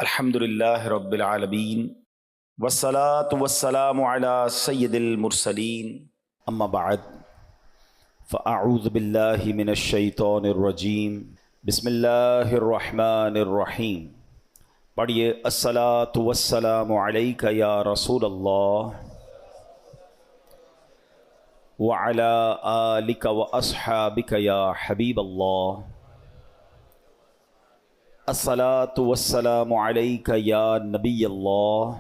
الحمدللہ رب العالمین والصلاة والسلام علی سید المرسلین اما بعد فاعوذ باللہ من الشیطان الرجیم بسم اللہ الرحمن الرحیم۔ پڑھیے الصلاة والسلام علیک یا رسول اللہ وعلی آلک واصحابک یا حبیب اللہ۔ الصلاة والسلام علیک یا نبی اللہ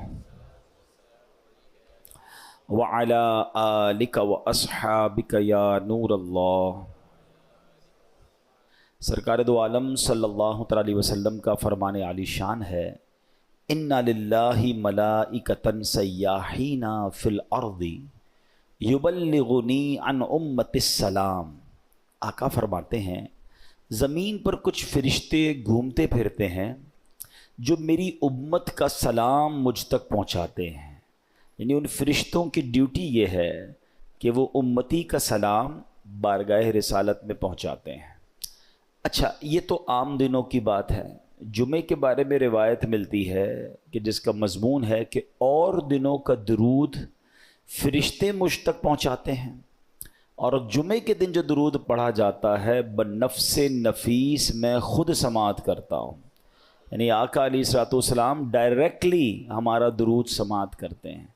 وعلی آلک واصحابک یا نور اللہ۔ سرکار دو عالم صلی اللہ تعالی علیہ وسلم کا فرمان عالی شان ہے، اِنَّ لِلَّهِ مَلَائِکَةً سَیَّاحِینَ فِی الْأَرْضِ یُبَلِّغُنِی عَنْ أُمَّتِ السَّلَام۔ آقا فرماتے ہیں زمین پر کچھ فرشتے گھومتے پھرتے ہیں جو میری امت کا سلام مجھ تک پہنچاتے ہیں، یعنی ان فرشتوں کی ڈیوٹی یہ ہے کہ وہ امتی کا سلام بارگاہ رسالت میں پہنچاتے ہیں۔ اچھا، یہ تو عام دنوں کی بات ہے۔ جمعے کے بارے میں روایت ملتی ہے کہ جس کا مضمون ہے کہ اور دنوں کا درود فرشتے مجھ تک پہنچاتے ہیں، اور جمعے کے دن جو درود پڑھا جاتا ہے بنفس نفیس میں خود سماعت کرتا ہوں، یعنی آقا علیہ الصلوۃ والسلام ڈائریکٹلی ہمارا درود سماعت کرتے ہیں۔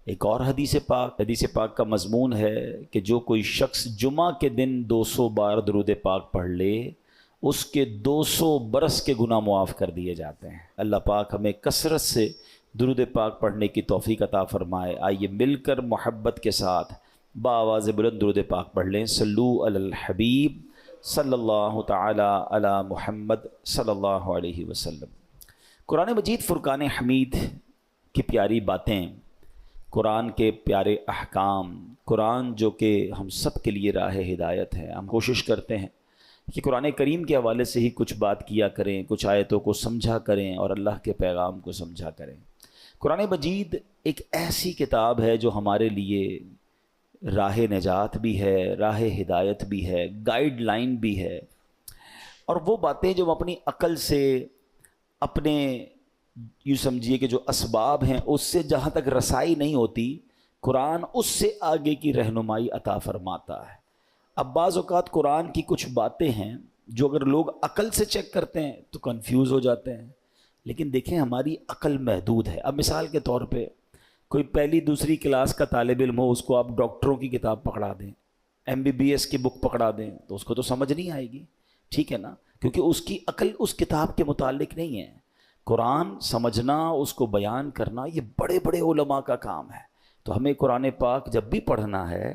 ایک اور حدیث پاک کا مضمون ہے کہ جو کوئی شخص جمعہ کے دن 200 بار درود پاک پڑھ لے اس کے 200 برس کے گناہ معاف کر دیے جاتے ہیں۔ اللہ پاک ہمیں کثرت سے درود پاک پڑھنے کی توفیق عطا فرمائے۔ آئیے مل کر محبت کے ساتھ بآواز بلند درود پاک پڑھ لیں۔ صلو علی الحبیب صلی اللہ تعالی علی محمد صلی اللہ علیہ وسلم۔ قرآن مجید فرقان حمید کی پیاری باتیں، قرآن کے پیارے احکام، قرآن جو کہ ہم سب کے لیے راہ ہدایت ہے۔ ہم کوشش کرتے ہیں کہ قرآن کریم کے حوالے سے ہی کچھ بات کیا کریں، کچھ آیتوں کو سمجھا کریں اور اللہ کے پیغام کو سمجھا کریں۔ قرآن مجید ایک ایسی کتاب ہے جو ہمارے لیے راہ نجات بھی ہے، راہ ہدایت بھی ہے، گائیڈ لائن بھی ہے، اور وہ باتیں جو ہم اپنی عقل سے، اپنے یوں سمجھیے کہ جو اسباب ہیں اس سے جہاں تک رسائی نہیں ہوتی، قرآن اس سے آگے کی رہنمائی عطا فرماتا ہے۔ اب بعض اوقات قرآن کی کچھ باتیں ہیں جو اگر لوگ عقل سے چیک کرتے ہیں تو کنفیوز ہو جاتے ہیں، لیکن دیکھیں ہماری عقل محدود ہے۔ اب مثال کے طور پہ کوئی پہلی دوسری کلاس کا طالب علم ہو، اس کو آپ ڈاکٹروں کی کتاب پکڑا دیں، MBBS کی بک پکڑا دیں تو اس کو تو سمجھ نہیں آئے گی، ٹھیک ہے نا، کیونکہ اس کی عقل اس کتاب کے متعلق نہیں ہے۔ قرآن سمجھنا، اس کو بیان کرنا، یہ بڑے بڑے علماء کا کام ہے۔ تو ہمیں قرآن پاک جب بھی پڑھنا ہے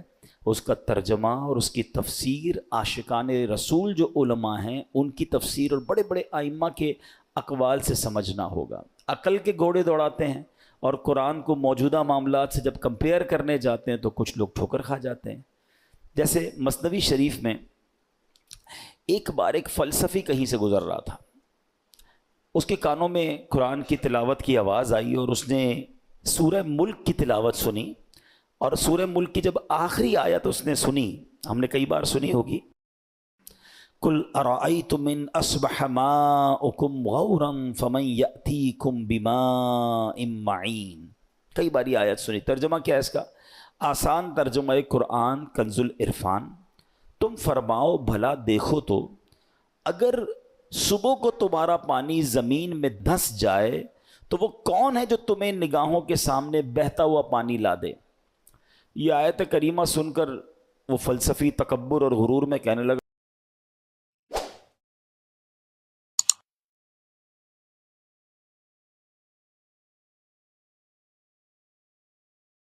اس کا ترجمہ اور اس کی تفسیر عاشقان رسول جو علماء ہیں ان کی تفسیر اور بڑے بڑے ائمہ کے اقوال سے سمجھنا ہوگا۔ عقل کے گھوڑے دوڑاتے ہیں اور قرآن کو موجودہ معاملات سے جب کمپیئر کرنے جاتے ہیں تو کچھ لوگ ٹھوکر کھا جاتے ہیں۔ جیسے مثنوی شریف میں ایک بار ایک فلسفی کہیں سے گزر رہا تھا، اس کے کانوں میں قرآن کی تلاوت کی آواز آئی اور اس نے سورہ ملک کی تلاوت سنی، اور سورہ ملک کی جب آخری آیت اس نے سنی، ہم نے کئی بار سنی ہوگی، قُلْ أَرَأَيْتُمْ إِنْ أَصْبَحَ مَاؤُكُمْ غَوْرًا فَمَنْ يَأْتِيكُمْ بِمَاءٍ مَّعِينٍ۔ کئی باری آیت سنی۔ ترجمہ کیا ہے اس کا؟ آسان ترجمہ قرآن کنز العرفان، تم فرماؤ بھلا دیکھو تو اگر صبح کو تمہارا پانی زمین میں دھس جائے تو وہ کون ہے جو تمہیں نگاہوں کے سامنے بہتا ہوا پانی لا دے؟ یہ آیت کریمہ سن کر وہ فلسفی تکبر اور غرور میں کہنے لگا